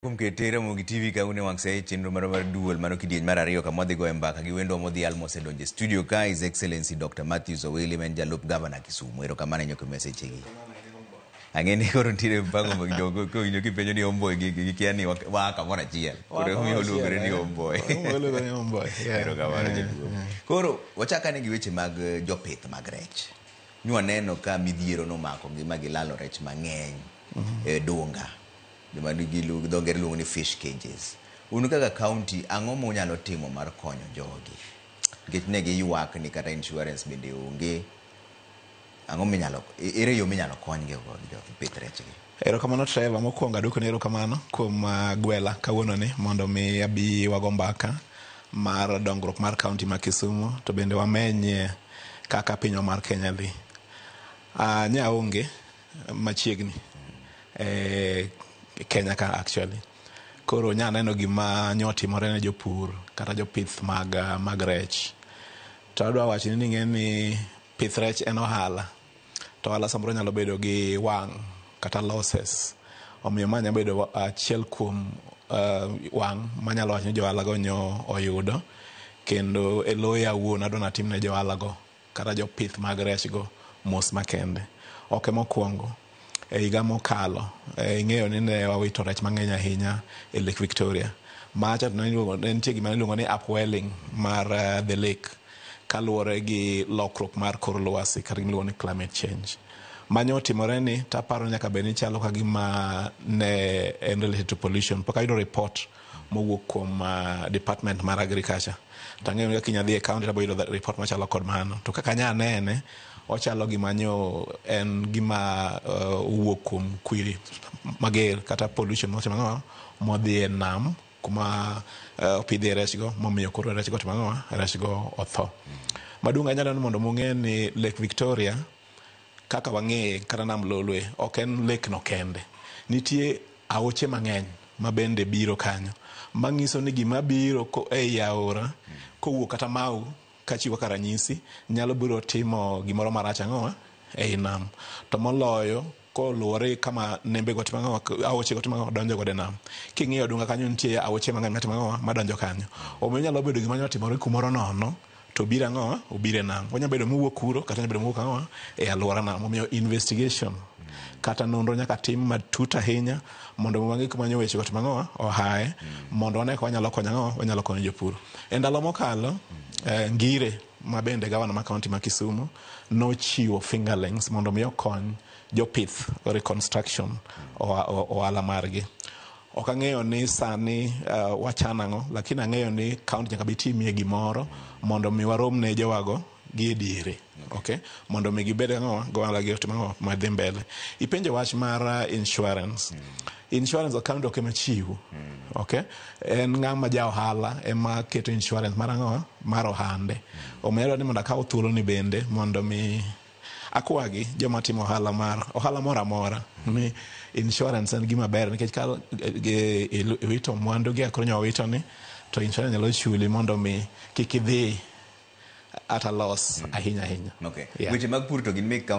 Kumketere mogi TV ka une wangse chenro mar dual mano kidieny mar ariyo ka modhi go embaka gi wendo modhi almose donje studio ka His Excellency Dr. Matthews Owili men jalup governor Kisumu ero kamane nyoko message gi angene koro ntire mpango mogi dogo ko inyo kipenjo ni omboy gi kiani wa kamora chiel koro mi oluongore ni omboy ero kamane koro wachaka ni gi weche mag jopith mag rech nywa neno ka midhiero no mako gi magilalo rech mang'eny e dunga dima digilu dongere luongo ni fish cages. Unu kaka county ang'o mo nyalo timo mar konyo jogi? Nikech ne giywak ni kata insurance bende onge. Ang'o minyalo ere yo minyalo konygi go jopith rechgi? Erokamano Trevor, mokwongo adwoko ni erokamano kuom gwela kawuono ni mondo mi abi wago mbaka mar dongruok mar county ma Kisumu to bende wamenye kaka pinyo mar Kenya dhi. Nyaonge machiegni Kenya ka actually. Koro nya neno gima nyotimore ne jopur kata jopith mag rech. To adwa wacho ni ng'eni pith rech en ohala. To ohala samoro nyalo bedo gi wang' kata losses. Omiyo manya bedo achiel kuom wang' manyalo wacho ni jo ohala go nyo oyudo. Kendo eloya wuon adwa natim ne jo ohala go kata jopith mag rech go mos makende. Ok mokwongo. Higa mokalo ing'eyo ni ne wawito rech mang'eny ahinya e Lake Victoria. Macha nitie gima iluongo ni upwelling mar the lake kaluwore gi lokruok mar kor lwasi kata iluongo ni climate change. Manyo otimore ni taparo nyaka bed ni chalo ka gima ne en related to pollution. Pok ayudo report mowuok kuom department mar agriculture. Tang'eyo ni kinya dhi e county tabo yudo report machalo kod mano. To kaka nya nene ochalo gima nyo en gima wuok kuom kwiri mager kata pollution modhi e nam kuma opidhe rech go momiyo koro rech go rech go otho. Madunga nyalo ni mondo mung'e ni Lake Victoria kaka wang'e kata nam Lolwe ok en lake no kende. Nitie aoche mang'eny mabende biro kanyo. Mangiso ni gima biro ko e aora kowuok kata Mau kachiwo karanyisi nyalo biro timo gimoro marach ang'o e nam. To moloyo ko luore kama nembe go timo aoche go timo donjo go de nam. King'iyo dunga kanyo nitie aoche mang'eny matimo madonjo kanyo. Omiyo nyalo bedo gima timore kumoro nono to biro ang'o obire nam. Onya bedo mowuok kuro kata bedo mowuok ang'o e alwora nam. Omiyo investigation kata nonro nyaka tim matut ahinya mondo wang'e kuma nyo weche go timo ohae mondo wane ko wanyalo konyo wanyalo konyo jopur. E ndalo mokalo Ngire mabende gavana ma county ma Kisumu nochiwo fingerlings mondo mi okony jopith reconstruction ohala margi. Ok ang'eyo ni sani wachanang'o lakini ang'eyo ni county nyaka bitimie gimoro mondo mi warom ne jowago gi diere. Okay, mondo mi gibed ang'o gohala gi timo madhi mbele. Ipenjo wach mar insurance. Insurance account ok emachiwo. Okay, en ng'ama ja ohala ema keto insurance mar ang'o mar ohande. Omiyo ni mondo akaw thuolo ni bende mondo mi akwagi joma timo ohala mora amora ni insurance en gima ber nikech ka wito mwandu gi akoro nyawo wito ni to insurance nyalo chuli mondo mi kik idhi at a loss ahinya. Okay. Yeah. Weche mag pur to gin mek